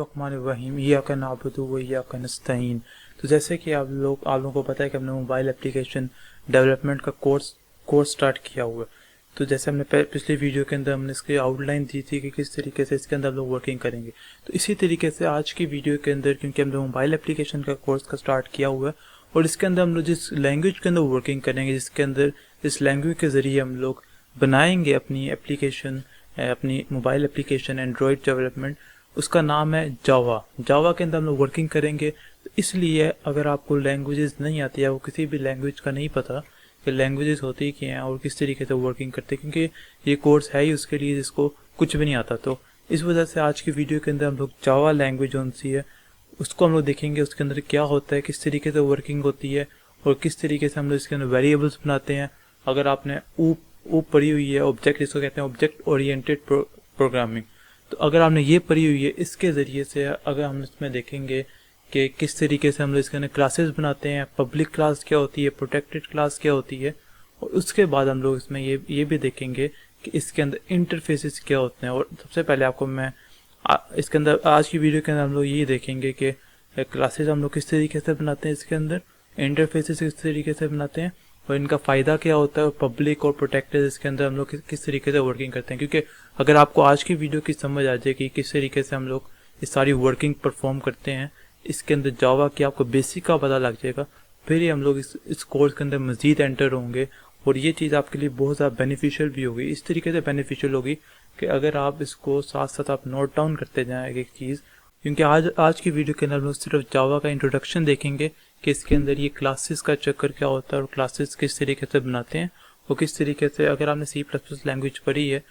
बिस्मिल्लाहिर्रहमानिर्रहीम इय्याका नअबुदु व इय्याका नस्तईन। तो जैसे कि आप लोगों को पता है कि हमने मोबाइल एप्लीकेशन डेवलपमेंट का कोर्स स्टार्ट किया हुआ है। तो जैसे हमने पिछली वीडियो के अंदर हमने इसकी आउटलाइन दी थी कि किस तरीके से इसके अंदर हम लोग वर्किंग करेंगे, तो इसी तरीके से आज की वीडियो के अंदर, क्योंकि हमने मोबाइल एप्लीकेशन का कोर्स का स्टार्ट किया हुआ है और इसके अंदर हम लोग जिस लैंग्वेज के अंदर वर्किंग करेंगे, जिसके अंदर इस लैंग्वेज के ज़रिए हम लोग बनाएंगे अपनी एप्लीकेशन, अपनी मोबाइल एप्लीकेशन एंड्रॉयड डेवलपमेंट, उसका नाम है जावा। जावा के अंदर हम लोग वर्किंग करेंगे। तो इसलिए अगर आपको लैंग्वेजेस नहीं आती है, वो किसी भी लैंग्वेज का नहीं पता कि लैंग्वेजेस होती क्या हैं और किस तरीके से वर्किंग करते हैं, क्योंकि ये कोर्स है ही उसके लिए जिसको कुछ भी नहीं आता, तो इस वजह से आज की वीडियो के अंदर हम लोग जावा लैंग्वेज कौन सी है उसको हम लोग देखेंगे, उसके अंदर क्या होता है, किस तरीके से वर्किंग होती है और किस तरीके से हम लोग इसके अंदर वेरिएबल्स बनाते हैं। अगर आपने ऊप पढ़ी हुई है, ऑब्जेक्ट जिसको कहते हैं ऑब्जेक्ट ओरिएंटेड प्रोग्रामिंग, तो अगर आपने ये पढ़ी हुई है, इसके ज़रिए से अगर हम इसमें देखेंगे कि किस तरीके से हम लोग इसके अंदर क्लासेस बनाते हैं, पब्लिक क्लास क्या होती है, प्रोटेक्टेड क्लास क्या होती है, और उसके बाद हम लोग इसमें ये भी देखेंगे कि इसके अंदर इंटरफेसेस क्या होते हैं। और सबसे पहले आपको मैं इसके अंदर आज की वीडियो के अंदर हम लोग ये देखेंगे कि क्लासेस हम लोग किस तरीके से बनाते हैं, इसके अंदर इंटरफेसेस किस तरीके से बनाते हैं और इनका फ़ायदा क्या होता है, और पब्लिक और प्रोटेक्टेड इसके अंदर हम लोग किस तरीके से वर्किंग करते हैं। क्योंकि अगर आपको आज की वीडियो की समझ आ जाए कि किस तरीके से हम लोग इस सारी वर्किंग परफॉर्म करते हैं, इसके अंदर जावा की आपको बेसिक का पता लग जाएगा, फिर ही हम लोग इस कोर्स के अंदर मज़ीद एंटर होंगे और ये चीज़ आपके लिए बहुत ज़्यादा बेनिफिशियल भी होगी। इस तरीके से बेनिफिशियल होगी कि अगर आप इसको साथ साथ आप नोट डाउन करते जाएँ एक चीज़, क्योंकि आज की वीडियो के अंदर हम लोग सिर्फ जावा का इंट्रोडक्शन देखेंगे कि इसके अंदर ये क्लासेस का चक्कर क्या होता है और क्लासेस किस तरीके से बनाते हैं और किस तरीके से, अगर आपने C++ लैंग्वेज पढ़ी है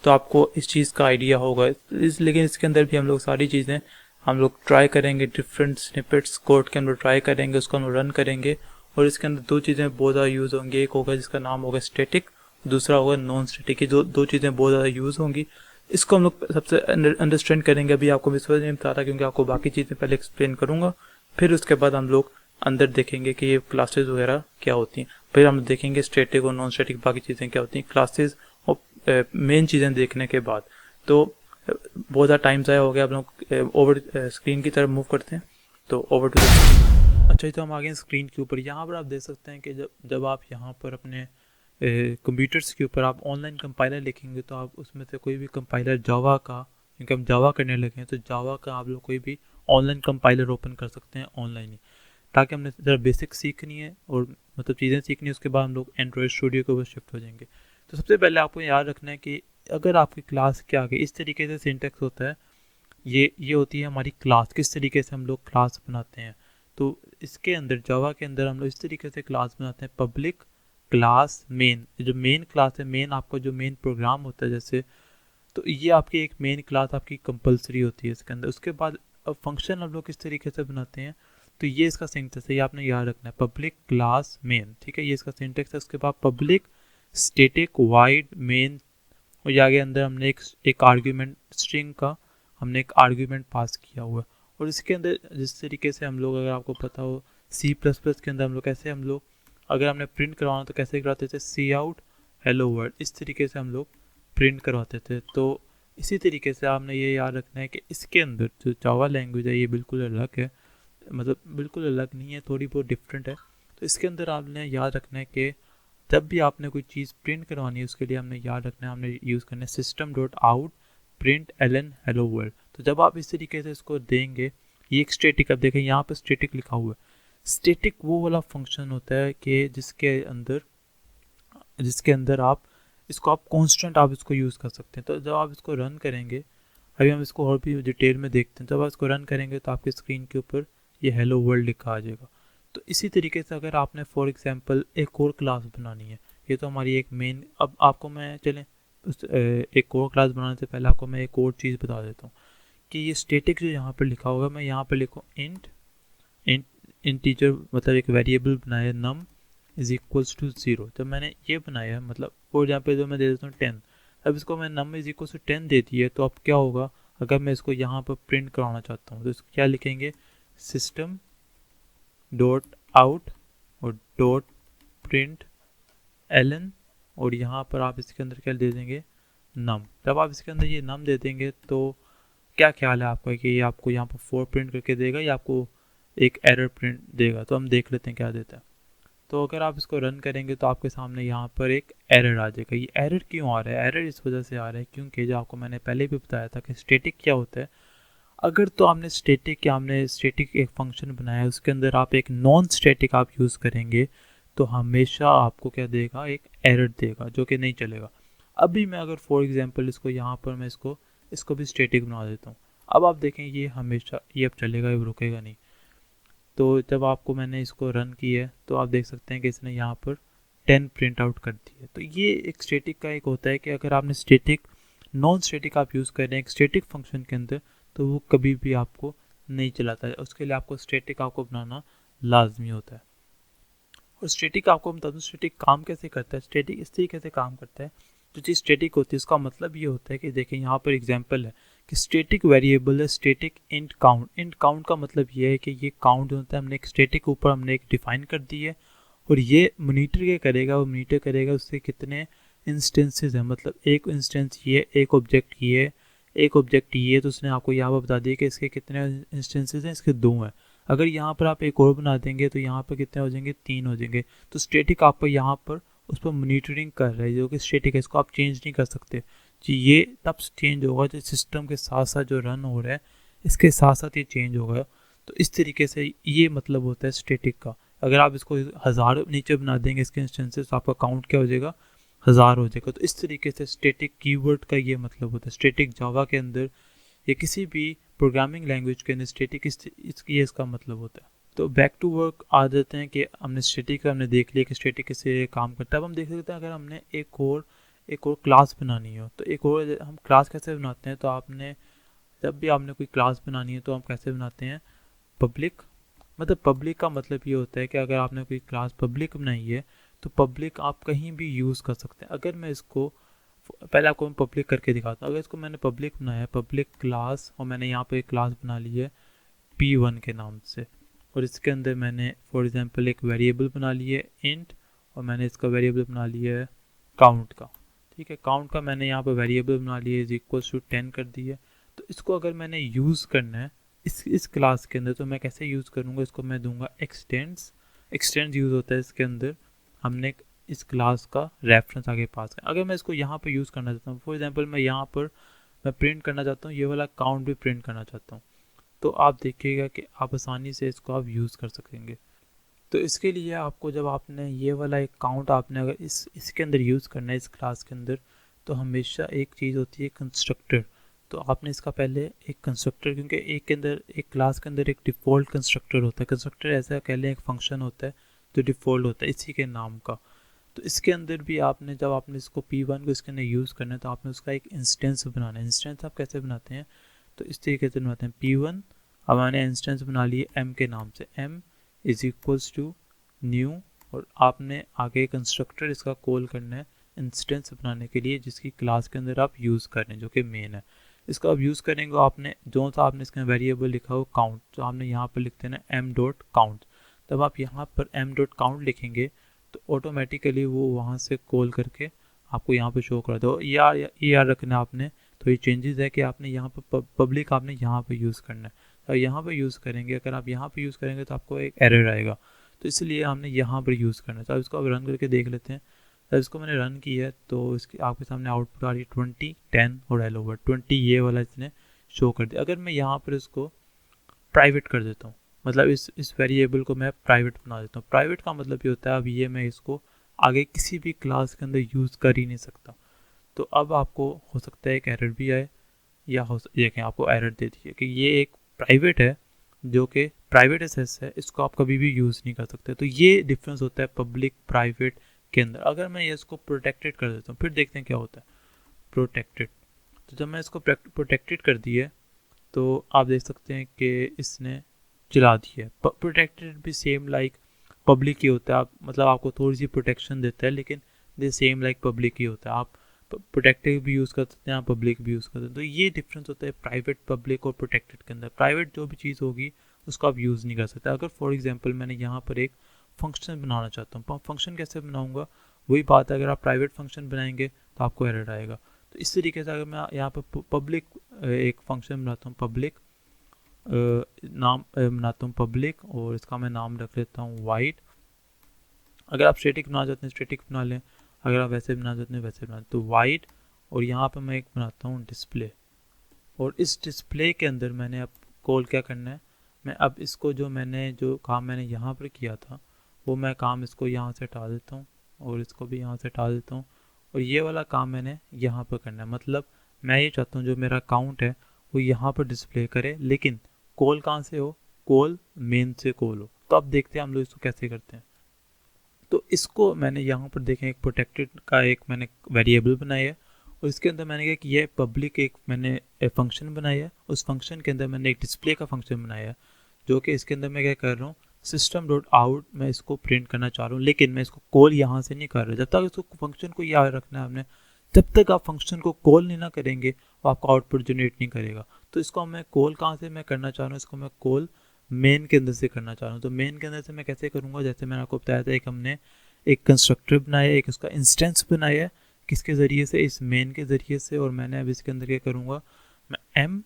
तो आपको इस चीज़ का आइडिया होगा। लेकिन इसके अंदर भी हम लोग सारी चीज़ें हम लोग ट्राई करेंगे, डिफरेंट स्निपेट्स कोड के अंदर ट्राई करेंगे, उसको हम रन करेंगे और इसके अंदर दो चीज़ें बहुत ज़्यादा यूज़ होंगी। एक होगा जिसका नाम होगा स्टैटिक, दूसरा होगा नॉन स्टैटिक। ये दो चीज़ें बहुत ज़्यादा यूज़ होंगी। इसको हम लोग सबसे अंडरस्टैंड करेंगे। अभी आपको इस वजह नहीं बता रहा क्योंकि आपको बाकी चीज़ें पहले एक्सप्लेन करूँगा, फिर उसके बाद हम लोग अंदर देखेंगे कि ये क्लासेस वगैरह क्या होती हैं, फिर हम देखेंगे स्टैटिक और नॉन स्टैटिक बाकी चीज़ें क्या होती हैं क्लासेस और मेन चीज़ें देखने के बाद। तो बहुत ज़्यादा टाइम ज़ाया हो गया, आप लोग ओवर स्क्रीन की तरफ मूव करते हैं। तो ओवर टू द स्क्रीन। अच्छा, तो हम आ गए स्क्रीन के ऊपर। यहाँ पर आप देख सकते हैं कि जब आप यहाँ पर अपने कंप्यूटर्स के ऊपर आप ऑनलाइन कंपाइलर लिखेंगे तो आप उसमें से कोई भी कंपाइलर जावा का, क्योंकि हम जावा करने लगे हैं, तो जावा का आप लोग कोई भी ऑनलाइन कंपाइलर ओपन कर सकते हैं ऑनलाइन ही, ताकि हमने ज़रा बेसिक सीखनी है और मतलब चीज़ें सीखनी है, उसके बाद हम लोग एंड्रॉयड स्टूडियो के ऊपर शिफ्ट हो जाएंगे। तो सबसे पहले आपको याद रखना है कि अगर आपकी क्लास के आगे इस तरीके से सिंटेक्स होता है, ये होती है हमारी क्लास, किस तरीके से हम लोग क्लास बनाते हैं। तो इसके अंदर जावा के अंदर हम लोग इस तरीके से क्लास बनाते हैं, पब्लिक क्लास मेन। जो मेन क्लास है, मेन आपका जो मेन प्रोग्राम होता है जैसे, तो ये आपकी एक मेन क्लास आपकी कंपलसरी होती है इसके अंदर। उसके बाद अब फंक्शन हम लोग किस तरीके से बनाते हैं, तो ये इसका सिंटेक्स है, ये आपने याद रखना है, पब्लिक क्लास मेन, ठीक है, ये इसका सिंटेक्स है। उसके बाद पब्लिक स्टैटिक वाइड मेन, और आगे अंदर हमने एक आर्ग्यूमेंट स्ट्रिंग का हमने एक आर्ग्यूमेंट पास किया हुआ है। और इसके अंदर जिस तरीके से हम लोग, अगर आपको पता हो C++ के अंदर हम लोग कैसे, हम लोग अगर हमने प्रिंट करवाना तो कैसे करवाते थे, सी आउट हेलो वर्ल्ड, इस तरीके से हम लोग प्रिंट करवाते थे। तो इसी तरीके से आपने ये याद रखना है कि इसके अंदर जो जावा लैंग्वेज है ये बिल्कुल अलग है, मतलब बिल्कुल अलग नहीं है, थोड़ी बहुत डिफरेंट है। तो इसके अंदर आपने याद रखना है कि जब भी आपने कोई चीज़ प्रिंट करवानी है, उसके लिए हमने याद रखना है, हमने यूज़ करना है system dot out println hello world. तो जब आप इस तरीके से इसको देंगे, ये एक स्टैटिक, अब देखें यहाँ पर स्टैटिक लिखा हुआ है। स्टैटिक वो वाला फंक्शन होता है कि जिसके अंदर आप इसको आप कांस्टेंट आप इसको यूज़ कर सकते हैं। तो जब आप इसको रन करेंगे, अभी हम इसको और भी डिटेल में देखते हैं, जब आप इसको रन करेंगे तो आपकी स्क्रीन के ऊपर ये हेलो वर्ल्ड लिखा आ जाएगा। तो इसी तरीके से अगर आपने फॉर एग्जांपल एक और क्लास बनानी है, ये तो हमारी एक मेन, अब आपको मैं चलें एक और क्लास बनाने से पहले आपको मैं एक और चीज़ बता देता हूँ कि ये स्टैटिक जो यहाँ पर लिखा होगा, मैं यहाँ पर लिखूँ इंटीजर, मतलब एक वेरिएबल बनाया नम इज इक्वल्स टू 0। जब मैंने ये बनाया मतलब, और यहाँ पे जो मैं दे देता हूँ 10, अब इसको मैं नम इज इक्वल्स टू 10 दे दी है, तो अब क्या होगा, अगर मैं इसको यहाँ पर प्रिंट कराना चाहता हूँ तो इसको क्या लिखेंगे, सिस्टम डॉट आउट और डॉट प्रिंट एलन, और यहाँ पर आप इसके अंदर क्या दे देंगे, नम। जब आप इसके अंदर ये नम दे देंगे तो क्या ख्याल है आपका कि ये आपको यहाँ पर 4 प्रिंट करके देगा या आपको एक एरर प्रिंट देगा? तो हम देख लेते हैं क्या देता है। तो अगर आप इसको रन करेंगे तो आपके सामने यहाँ पर एक एरर आ जाएगा। ये एरर क्यों आ रहा है? एरर इस वजह से आ रहा है क्योंकि जो आपको मैंने पहले भी बताया था कि स्टैटिक क्या होता है। अगर तो आपने स्टैटिक एक फंक्शन बनाया है, उसके अंदर आप एक नॉन स्टैटिक आप यूज़ करेंगे तो हमेशा आपको क्या देगा, एक एरर देगा जो कि नहीं चलेगा। अभी मैं अगर फॉर एग्जांपल इसको यहाँ पर मैं इसको भी स्टैटिक बना देता हूँ। अब आप देखें ये हमेशा ये अब चलेगा, ये रुकेगा नहीं। तो जब आपको मैंने इसको रन किया है तो आप देख सकते हैं कि इसने यहाँ पर 10 प्रिंट आउट कर दी है। तो ये एक स्टैटिक का एक होता है कि अगर आपने नॉन स्टैटिक आप यूज़ कर रहे हैं एक स्टैटिक फंक्शन के अंदर तो वो कभी भी आपको नहीं चलाता है। उसके लिए आपको स्टैटिक आपको बनाना लाजमी होता है। और स्टैटिक आपको बता दूँ स्टैटिक काम कैसे करता है। स्टैटिक इस तरीके से काम करता है, जो चीज़ स्टैटिक होती है उसका मतलब ये होता है कि देखें यहाँ पर एग्जांपल है कि स्टैटिक वेरिएबल है static int count. Int count का मतलब ये है कि ये काउंट होता है हमने एक स्टैटिक ऊपर हमने एक डिफाइन कर दी है और ये मॉनिटर क्या करेगा, वो मॉनिटर करेगा उससे कितने इंस्टेंसेस हैं। मतलब एक इंस्टेंस ये, एक ऑब्जेक्ट ये, एक ऑब्जेक्ट ये, तो उसने आपको यहाँ पर बता दिया कि इसके कितने इंस्टेंसेस हैं, इसके 2 हैं। अगर यहाँ पर आप एक और बना देंगे तो यहाँ पर कितने हो जाएंगे, 3 हो जाएंगे। तो स्टैटिक आपको यहाँ पर उस पर मॉनिटरिंग कर रहा है जो कि स्टैटिक है, इसको आप चेंज नहीं कर सकते जी। ये तब चेंज होगा जब सिस्टम के साथ साथ जो रन हो रहा है इसके साथ साथ ये चेंज होगा। तो इस तरीके से ये मतलब होता है स्टैटिक का। अगर आप इसको 1000 नीचे बना देंगे इसके इंस्टेंसेस तो आपका काउंट क्या हो जाएगा, 1000 हो जाएगा। तो इस तरीके से स्टैटिक कीवर्ड का ये मतलब होता है। स्टैटिक जावा के अंदर या किसी भी प्रोग्रामिंग लैंग्वेज के अंदर स्टैटिक इसका मतलब होता है। तो बैक टू वर्क आ जाते हैं कि हमने स्टैटिक हमने देख लिया कि स्टैटिक कैसे काम करता है। अब हम देख सकते हैं अगर हमने एक और क्लास बनानी हो तो एक और हम क्लास कैसे बनाते हैं। तो आपने जब भी आपने कोई क्लास बनानी है तो हम कैसे बनाते हैं, पब्लिक। मतलब पब्लिक का मतलब ये होता है कि अगर आपने कोई क्लास पब्लिक बनाई है तो पब्लिक आप कहीं भी यूज़ कर सकते हैं। अगर मैं इसको पहले आपको मैं पब्लिक करके दिखाता हूँ। अगर इसको मैंने पब्लिक बनाया है, पब्लिक क्लास, और मैंने यहाँ पे एक क्लास बना ली है P1 के नाम से, और इसके अंदर मैंने फॉर एग्जांपल एक वेरिएबल बना ली है इंट, और मैंने इसका वेरिएबल बना लिया है काउंट का। ठीक है, काउंट का मैंने यहाँ पर वेरिएबल बना लिया है इज इक्वल टू 10 कर दी है। तो इसको अगर मैंने यूज़ करना है इस क्लास के अंदर तो मैं कैसे यूज़ करूँगा, इसको मैं दूंगा एक्सटेंड्स यूज़ होता है इसके अंदर। हमने इस क्लास का रेफरेंस आगे पास कर। अगर मैं इसको यहाँ पर यूज़ करना चाहता हूँ, फॉर एग्जांपल मैं यहाँ पर मैं प्रिंट करना चाहता हूँ, ये वाला काउंट भी प्रिंट करना चाहता हूँ, तो आप देखिएगा कि आप आसानी से इसको आप यूज़ कर सकेंगे। तो इसके लिए आपको जब आपने ये वाला एक काउंट आपने अगर इसके अंदर यूज़ करना है इस क्लास के अंदर, तो हमेशा एक चीज़ होती है कंस्ट्रक्टर। तो आपने इसका पहले एक कंस्ट्रक्टर, क्योंकि एक क्लास के अंदर एक डिफ़ॉल्ट कंस्ट्रक्टर होता है। कंस्ट्रक्टर ऐसा कह लें एक फंक्शन होता है जो डिफ़ॉल्ट होता है इसी के नाम का। तो इसके अंदर भी आपने जब आपने इसको P1 को इसके अंदर यूज़ करना है तो आपने उसका एक इंस्टेंस बनाना है। इंस्टेंस आप कैसे बनाते हैं, तो इस तरीके से बनाते हैं P1। अब मैंने इंस्टेंस बना लिए M के नाम से, M is equals to new, और आपने आगे कंस्ट्रक्टर इसका कॉल करना है इंस्टेंस बनाने के लिए जिसकी क्लास के अंदर आप यूज़ कर रहे हैं जो कि मेन है। इसको आप यूज़ करेंगे आपने जो सा आपने इसका वेरिएबल लिखा हो काउंट, तो आपने यहाँ पर लिखते हैं ना m.count। तब आप यहाँ पर m.count लिखेंगे तो ऑटोमेटिकली वो वहाँ से कॉल करके आपको यहाँ पे शो कर दो। ये याद रखना आपने, तो ये चेंजेस है कि आपने यहाँ पर पब्लिक आपने यहाँ पे यूज़ करना है। तो यहाँ पे यूज़ करेंगे, अगर आप यहाँ पे यूज़ करेंगे तो आपको एक एरर आएगा, तो इसलिए हमने यहाँ पर यूज़ करना है। तो अब इसको आप रन करके देख लेते हैं। तो इसको मैंने रन किया है तो इसकी आपके सामने आउटपुट आ रही है 20, 10 और हेलो वर्ल्ड 20 ये वाला इसने शो कर दिया। अगर मैं यहाँ पर इसको प्राइवेट कर देता हूँ, मतलब इस वेरिएबल को मैं प्राइवेट बना देता हूँ। प्राइवेट का मतलब ये होता है अब ये मैं इसको आगे किसी भी क्लास के अंदर यूज़ कर ही नहीं सकता। तो अब आपको हो सकता है एक एरर भी आए या देखें आपको एरर दे दी है कि ये एक प्राइवेट है जो कि प्राइवेट एसेस है, इसको आप कभी भी यूज़ नहीं कर सकते। तो ये डिफरेंस होता है पब्लिक प्राइवेट के अंदर। अगर मैं ये इसको प्रोटेक्टेड कर देता हूँ, फिर देखते हैं क्या होता है प्रोटेक्टेड। तो जब मैं इसको प्रोटेक्टेड कर दिया तो आप देख सकते हैं कि इसने चला दी है। प्रोटेक्टेड भी सेम लाइक पब्लिक ही होता है, आप मतलब आपको थोड़ी सी प्रोटेक्शन देता है, लेकिन दे सेम लाइक पब्लिक ही होता है। आप प्रोटेक्टेड भी यूज़ कर सकते हैं, आप पब्लिक भी यूज़ कर सकते हैं। तो ये डिफरेंस होता है प्राइवेट, पब्लिक और प्रोटेक्टेड के अंदर। प्राइवेट जो भी चीज़ होगी उसको आप यूज़ नहीं कर सकते। अगर फॉर एग्जांपल मैंने यहाँ पर एक फंक्शन बनाना चाहता हूँ, फंक्शन कैसे बनाऊँगा, वही बात है। अगर आप प्राइवेट फंक्शन बनाएंगे तो आपको एरर आएगा। तो इस तरीके से अगर मैं यहाँ पर पब्लिक एक फंक्शन बनाता हूँ, पब्लिक नाम बनाता हूँ पब्लिक, और इसका मैं नाम रख लेता हूँ वाइड। अगर आप स्टैटिक बनाना चाहते हैं स्टैटिक बना लें, अगर आप वैसे बनाना चाहते हैं वैसे बना, तो वाइड। और यहाँ पर मैं एक बनाता हूँ डिस्प्ले, और इस डिस्प्ले के अंदर मैंने अब कॉल क्या करना है, मैं अब इसको जो काम मैंने यहाँ पर किया था वो मैं काम इसको यहाँ से हटा देता हूँ, और इसको भी यहाँ से हटा देता हूँ, और ये वाला काम मैंने यहाँ पर करना है। मतलब मैं ये चाहता हूँ जो मेरा अकाउंट है वो यहाँ पर डिस्प्ले करे, लेकिन कॉल कहाँ से हो, कॉल मेन से कॉल हो। तो अब देखते हैं हम लोग इसको कैसे करते हैं। तो इसको मैंने यहाँ पर देखें एक प्रोटेक्टेड का एक मैंने वेरिएबल बनाया है, और इसके अंदर मैंने कहा कि ये पब्लिक एक मैंने फंक्शन बनाया है, उस फंक्शन के अंदर मैंने एक डिस्प्ले का फंक्शन बनाया है, जो कि इसके अंदर मैं क्या कर रहा हूँ, सिस्टम डॉट आउट मैं इसको प्रिंट करना चाह रहा हूँ, लेकिन मैं इसको कॉल यहाँ से नहीं कर रहा। जब तक इसको फंक्शन को याद रखना है आपने, जब तक आप फंक्शन को कॉल नहीं ना करेंगे वो आपका आउटपुट जनरेट नहीं करेगा। तो इसको मैं कॉल कहाँ से मैं करना चाह रहा हूँ, इसको मैं कॉल मेन के अंदर से करना चाह रहा हूँ। तो मेन के अंदर से मैं कैसे करूँगा, जैसे मैंने आपको बताया था, एक हमने एक कंस्ट्रक्टर बनाया, एक उसका इंस्टेंस बनाया है, किसके ज़रिए से, इस मेन के ज़रिए से। और मैंने अब इसके अंदर क्या करूँगा, मैं एम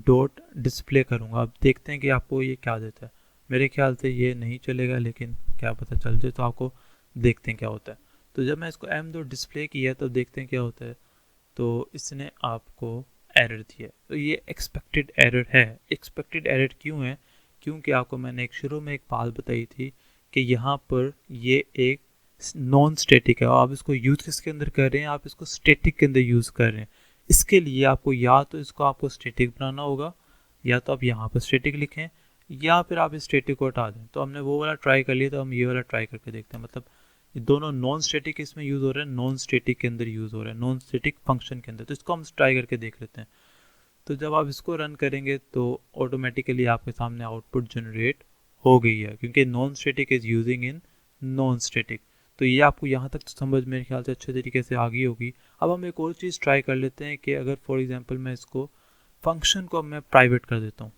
डॉट डिस्प्ले करूँगा। अब देखते हैं कि आपको ये क्या देता है। मेरे ख्याल से ये नहीं चलेगा, लेकिन क्या पता चल जाए, तो आपको देखते हैं क्या होता है। तो जब मैं इसको एम डॉट डिस्प्ले किया तो देखते हैं क्या होता है। तो इसने आपको एरर दिया, तो ये एक्सपेक्टेड एरर है। एक्सपेक्टेड एरर क्यों है, क्योंकि आपको मैंने एक शुरू में एक बात बताई थी कि यहाँ पर ये एक नॉन स्टैटिक है, और आप इसको यूज़ किसके अंदर कर रहे हैं, आप इसको स्टैटिक के अंदर यूज़ कर रहे हैं। इसके लिए आपको या तो इसको आपको स्टैटिक बनाना होगा, या तो आप यहाँ पर स्टैटिक लिखें, या फिर आप इस स्टैटिक को हटा दें। तो हमने वो वाला ट्राई कर लिया, तो हम ये वाला ट्राई करके देखते हैं। मतलब ये दोनों नॉन स्टैटिक इसमें यूज़ हो रहा है, नॉन स्टैटिक के अंदर यूज़ हो रहा है, नॉन स्टैटिक फंक्शन के अंदर। तो इसको हम ट्राई करके देख लेते हैं। तो जब आप इसको रन करेंगे तो ऑटोमेटिकली आपके सामने आउटपुट जनरेट हो गई है, क्योंकि non static is using in non static. तो ये आपको यहाँ तक समझ मेरे ख्याल से अच्छे तरीके से आ गई होगी। अब हम एक और चीज़ ट्राई कर लेते हैं कि अगर फॉर एग्जांपल मैं इसको फंक्शन को मैं प्राइवेट कर देता हूँ,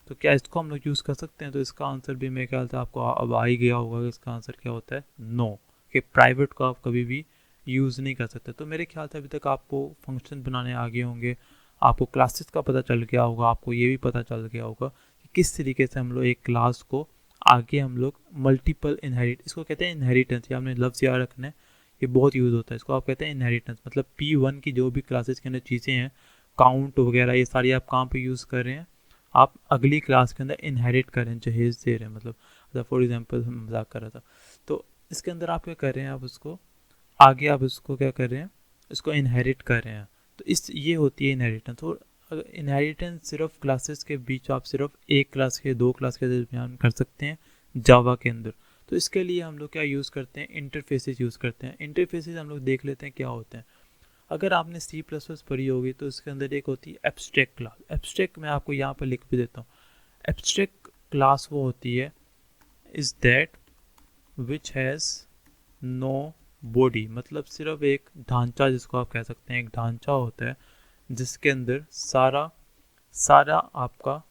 तो क्या इसको हम लोग यूज़ कर सकते हैं। तो इसका आंसर भी मेरे ख्याल से आपको अब आ ही गया होगा कि इसका आंसर क्या होता है, नो, कि प्राइवेट को आप कभी भी यूज़ नहीं कर सकते। तो मेरे ख्याल से अभी तक आपको फंक्शन बनाने आ गए होंगे, आपको क्लासेस का पता चल गया होगा, आपको ये भी पता चल गया होगा कि किस तरीके से हम लोग एक क्लास को आगे हम लोग मल्टीपल इनहेरिट, इसको कहते हैं इनहेरिटेंस, ये आपने लफ्ज़ याद रखना है, ये बहुत यूज़ होता है। इसको आप कहते हैं इनहेरिटेंस। मतलब P1 की जो भी क्लासेस के अंदर चीज़ें हैं, काउंट वगैरह, ये सारी आप कहाँ पे यूज़ कर रहे हैं, आप अगली क्लास के अंदर इनहेरिट कर रहे हैं, जहेज दे रहे हैं। मतलब फॉर एग्जांपल मजाक कर रहा था, तो इसके अंदर आप क्या कर रहे हैं, आप उसको आगे आप उसको क्या कर रहे हैं, इसको इनहेरिट कर रहे हैं। तो इस ये होती है इनहेरिटेंस। और अगर इनहेरिटेंस सिर्फ क्लासेस के बीच आप सिर्फ एक क्लास के दो क्लास के दरमियान कर सकते हैं जावा के अंदर। तो इसके लिए हम लोग क्या यूज़ करते हैं, इंटरफेसेस यूज़ करते हैं। इंटरफेसेस हम लोग देख लेते हैं क्या होते हैं। अगर आपने C++ पढ़ी होगी तो इसके अंदर एक होती है एब्स्ट्रैक्ट क्लास। एब्स्ट्रैक्ट मैं आपको यहाँ पर लिख भी देता हूँ। एब्स्ट्रैक्ट क्लास वो होती है is that which has no body, मतलब सिर्फ एक ढांचा, जिसको आप कह सकते हैं एक ढांचा होता है जिसके अंदर सारा आपका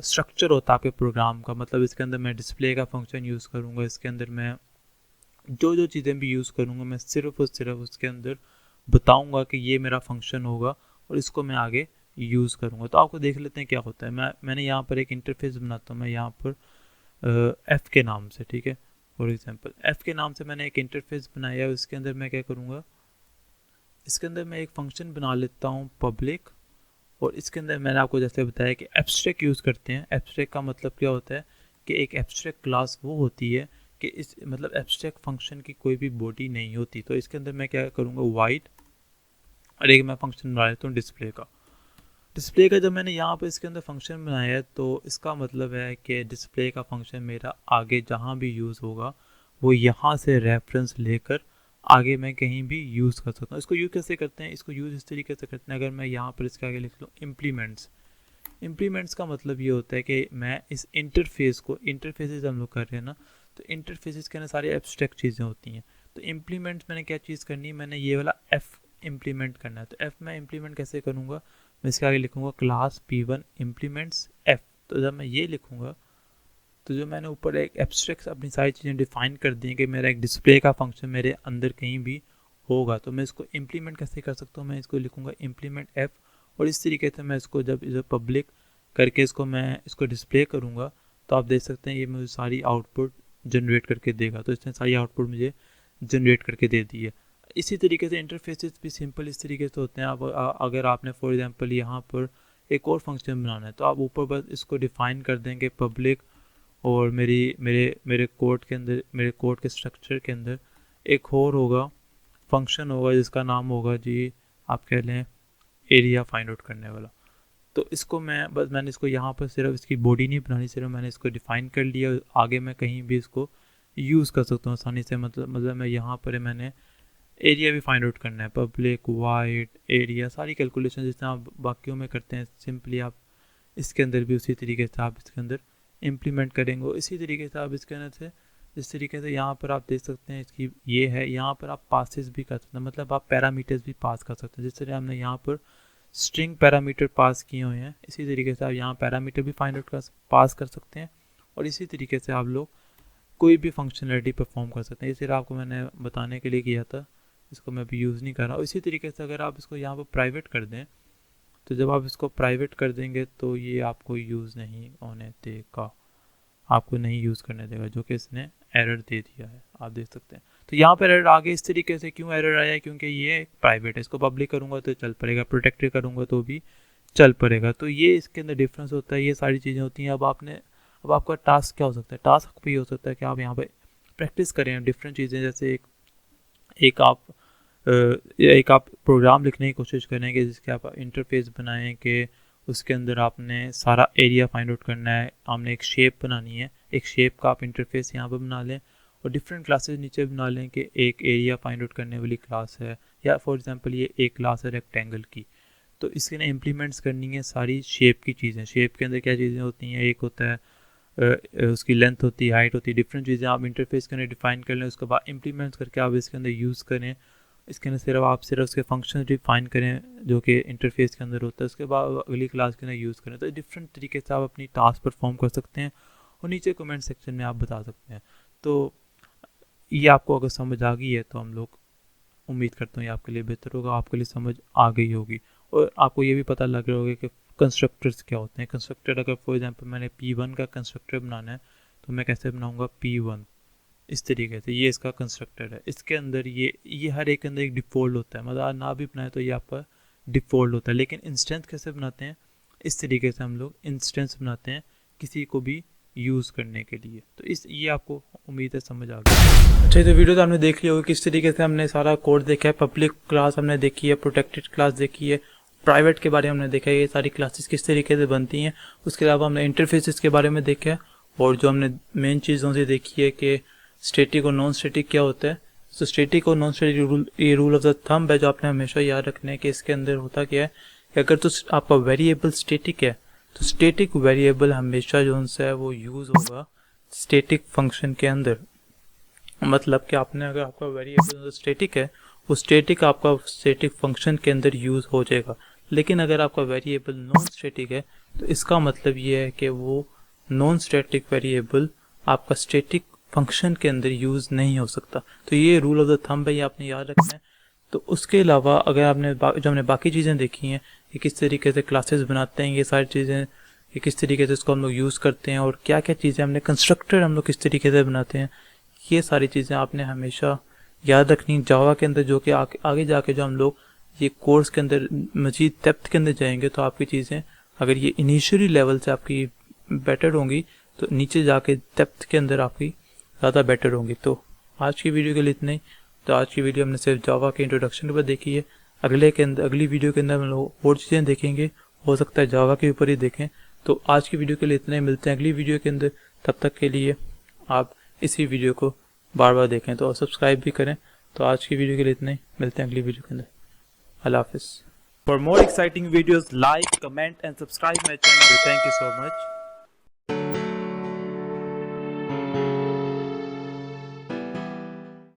स्ट्रक्चर होता है आपके प्रोग्राम का। मतलब इसके अंदर मैं डिस्प्ले का फंक्शन यूज़ करूँगा, इसके अंदर मैं जो चीज़ें भी यूज़ करूँगा मैं सिर्फ और सिर्फ उसके अंदर बताऊँगा कि ये मेरा फंक्शन होगा और इसको मैं आगे यूज़ करूँगा। तो आपको देख लेते हैं क्या होता है। मैंने यहाँ पर एक इंटरफेस बनाता हूँ, मैं यहाँ पर एफ़ के नाम से, ठीक है, फॉर एग्जांपल एफ़ के नाम से मैंने एक इंटरफेस बनाया है। उसके अंदर मैं क्या करूँगा, इसके अंदर मैं एक फंक्शन बना लेता हूँ पब्लिक, और इसके अंदर मैंने आपको जैसे बताया कि एब्स्ट्रैक्ट यूज़ करते हैं। एब्स्ट्रैक्ट का मतलब क्या होता है कि एक एब्स्ट्रैक्ट क्लास वो होती है कि इस मतलब एब्स्ट्रैक्ट फंक्शन की कोई भी बॉडी नहीं होती। तो इसके अंदर मैं क्या करूँगा, वाइड, और एक मैं फंक्शन बना लेता हूँ डिस्प्ले का। डिस्प्ले का जब मैंने यहाँ पर इसके अंदर फंक्शन बनाया है तो इसका मतलब है कि डिस्प्ले का फंक्शन मेरा आगे जहाँ भी यूज़ होगा वो यहाँ से रेफरेंस लेकर आगे मैं कहीं भी यूज़ कर सकता हूँ। इसको यूज़ कैसे करते हैं, इसको यूज़ इस तरीके से करते हैं। अगर मैं यहाँ पर इसके आगे लिख लूँ इम्प्लीमेंट्स का मतलब ये होता है कि मैं इस इंटरफेस को, इंटरफेसेस हम लोग कर रहे हैं ना, तो इंटरफेसेस के अंदर सारी एब्स्ट्रैक्ट चीज़ें होती हैं। तो इम्प्लीमेंट्स मैंने क्या चीज़ करनी है, मैंने ये वाला एफ़ इम्प्लीमेंट करना है। तो एफ़ मैं इम्प्लीमेंट कैसे करूँगा, मैं इसके आगे लिखूँगा क्लास P1 इम्प्लीमेंट्स एफ़। तो जब मैं ये लिखूँगा तो जो मैंने ऊपर एक एब्स्ट्रैक्ट अपनी सारी चीज़ें डिफाइन कर दी हैं कि मेरा एक डिस्प्ले का फंक्शन मेरे अंदर कहीं भी होगा। तो मैं इसको इम्प्लीमेंट कैसे कर सकता हूँ, मैं इसको लिखूँगा इम्प्लीमेंट एफ, और इस तरीके से मैं इसको जब इसे पब्लिक करके मैं इसको डिस्प्ले करूँगा तो आप देख सकते हैं ये मुझे सारी आउटपुट जनरेट करके देगा। तो इसने सारी आउटपुट मुझे जनरेट करके दे दी है। इसी तरीके से इंटरफेसेस भी सिंपल इस तरीके से होते हैं। अब अगर आपने फॉर एग्जांपल यहाँ पर एक और फंक्शन बनाना है तो आप ऊपर बस इसको डिफाइन कर देंगे पब्लिक, और मेरे कोड के अंदर, मेरे कोड के स्ट्रक्चर के अंदर एक और होगा फंक्शन होगा जिसका नाम होगा जी, आप कह लें एरिया फाइंड आउट करने वाला। तो इसको मैंने इसको यहाँ पर सिर्फ इसकी बॉडी नहीं बनानी, सिर्फ मैंने इसको डिफाइन कर लिया। आगे मैं कहीं भी इसको यूज़ कर सकता हूँ आसानी से। मतलब मैं यहाँ पर मैंने एरिया भी फाइंड आउट करना है, पब्लिक वाइड एरिया, सारी कैलकुलेशन जितना आप बाकियों में करते हैं सिंपली आप इसके अंदर भी उसी तरीके से आप इसके अंदर इम्प्लीमेंट करेंगे। इसी तरीके से आप इसके अंदर से जिस तरीके से यहाँ पर आप देख सकते हैं इसकी ये है, यहाँ पर आप पासेस भी कर सकते हैं, मतलब आप पैरामीटर्स भी पास कर सकते हैं। जिस तरह हमने यहाँ पर स्ट्रिंग पैरामीटर पास किए हुए हैं, इसी तरीके से आप यहाँ पैरामीटर भी फाइंड आउट पास कर सकते हैं, और इसी तरीके से आप लोग कोई भी फंक्शनलिटी परफॉर्म कर सकते हैं। ये सिर्फ आपको मैंने बताने के लिए किया था, इसको मैं अभी यूज़ नहीं कर रहा हूँ। इसी तरीके से अगर आप इसको यहाँ पर प्राइवेट कर दें तो जब आप इसको प्राइवेट कर देंगे तो ये आपको यूज़ नहीं होने देगा, आपको नहीं यूज़ करने देगा, जो कि इसने एरर दे दिया है, आप देख सकते हैं। तो यहाँ पर एरर आगे इस तरीके से क्यों एरर आया है, क्योंकि ये प्राइवेट है। इसको पब्लिक करूँगा तो चल पड़ेगा, प्रोटेक्टेड करूँगा तो भी चल पड़ेगा। तो ये इसके अंदर डिफरेंस होता है, ये सारी चीज़ें होती हैं। अब आपका टास्क क्या हो सकता है, टास्क भी हो सकता है कि आप यहाँ पर प्रैक्टिस करें डिफरेंट चीज़ें। जैसे एक आप प्रोग्राम लिखने की कोशिश करेंगे जिसके आप इंटरफेस बनाएं कि उसके अंदर आपने सारा एरिया फाइंड आउट करना है, आपने एक शेप बनानी है, एक शेप का आप इंटरफेस यहाँ पर बना लें और डिफरेंट क्लासेस नीचे बना लें कि एक एरिया फाइंड आउट करने वाली क्लास है, या फॉर एग्जांपल ये एक क्लास है रेक्टेंगल की। तो इसके ना इम्प्लीमेंट्स करनी है सारी शेप की चीज़ें। शेप के अंदर क्या चीज़ें होती हैं, एक होता है उसकी लेंथ होती है, हाइट होती है, डिफरेंट चीज़ें आप इंटरफेस के अंदर डिफाइन कर लें, उसके बाद इम्प्लीमेंट्स करके आप इसके अंदर यूज़ करें। इसके अंदर सिर्फ उसके फंक्शन डिफाइन करें जो कि इंटरफेस के अंदर होता है, उसके बाद अगली क्लास के अंदर यूज़ करें। तो डिफरेंट तरीके से आप अपनी टास्क परफॉर्म कर सकते हैं और नीचे कमेंट सेक्शन में आप बता सकते हैं। तो ये आपको अगर समझ आ गई है तो हम लोग उम्मीद करते हैं ये आपके लिए बेहतर होगा, आपके लिए समझ आ गई होगी, और आपको ये भी पता लग रहा होगा कि कंस्ट्रक्टर्स क्या होते हैं। कंस्ट्रक्टर अगर फॉर एग्जांपल मैंने P1 का कंस्ट्रक्टर बनाना है तो मैं कैसे बनाऊंगा, P1 इस तरीके से, ये इसका कंस्ट्रक्टर है। इसके अंदर ये हर एक के अंदर एक डिफ़ॉल्ट होता है, मतलब ना भी बनाए तो ये आपका डिफ़ॉल्ट होता है। लेकिन इंस्टेंस कैसे बनाते हैं, इस तरीके से हम लोग इंस्टेंस बनाते हैं किसी को भी यूज़ करने के लिए। तो ये आपको उम्मीद है समझ आ गई। अच्छा, तो वीडियो तो हमने देख ली होगी किस तरीके से हमने सारा कोड देखा है। पब्लिक क्लास हमने देखी है, प्रोटेक्टेड क्लास देखी है, प्राइवेट के बारे में हमने देखा है, ये सारी क्लासेस किस तरीके से बनती हैं। उसके अलावा हमने इंटरफेसेस के बारे में देखा है, और जो हमने मेन चीज़ों से देखी है कि स्टैटिक और नॉन स्टैटिक क्या होता है। तो स्टैटिक और नॉन स्टैटिक ये रूल ऑफ द थंब है जो आपने हमेशा याद रखना है कि इसके अंदर होता क्या है कि अगर तो आपका वेरिएबल स्टैटिक है तो स्टैटिक वेरिएबल हमेशा जो उनसे है वो यूज़ होगा स्टैटिक फंक्शन के अंदर। मतलब कि अगर आपका वेरिएबल स्टैटिक है वो स्टैटिक आपका स्टैटिक फंक्शन के अंदर यूज़ हो जाएगा। लेकिन अगर आपका वेरिएबल नॉन स्टैटिक है तो इसका मतलब ये है कि वो नॉन स्टैटिक वेरिएबल आपका स्टैटिक फंक्शन के अंदर यूज़ नहीं हो सकता। तो ये रूल ऑफ द थंब है, ये आपने याद रखना है। तो उसके अलावा अगर आपने जो हमने बाकी चीज़ें देखी हैं, ये किस तरीके से क्लासेस बनाते हैं, ये सारी चीज़ें, ये किस तरीके से इसको हम लोग यूज़ करते हैं, और क्या क्या चीज़ें हमने कंस्ट्रक्टर हम लोग किस तरीके से बनाते हैं, ये सारी चीज़ें आपने हमेशा याद रखनी जावा के अंदर। जो कि आगे जाके जो हम लोग ये कोर्स के अंदर मजीद डेप्थ के अंदर जाएंगे तो आपकी चीज़ें अगर ये इनिशियली लेवल से आपकी बेटर होंगी तो नीचे जाके डेप्थ के अंदर आपकी ज़्यादा बेटर होंगी। तो आज की वीडियो के लिए इतना ही। तो आज की वीडियो हमने सिर्फ जावा के इंट्रोडक्शन के ऊपर देखी है। अगली वीडियो के अंदर हम लोग और चीज़ें देखेंगे, हो सकता है जावा के ऊपर ही देखें। तो आज की वीडियो के लिए इतना ही, मिलते हैं अगली वीडियो के अंदर। तब तक के लिए आप इसी वीडियो को बार बार देखें तो सब्सक्राइब भी करें। तो आज की वीडियो के लिए इतना ही, मिलते हैं अगली वीडियो के अंदर। अल्लाह हाफिज़। For more exciting videos, like, comment and subscribe my channel. Thank you so much.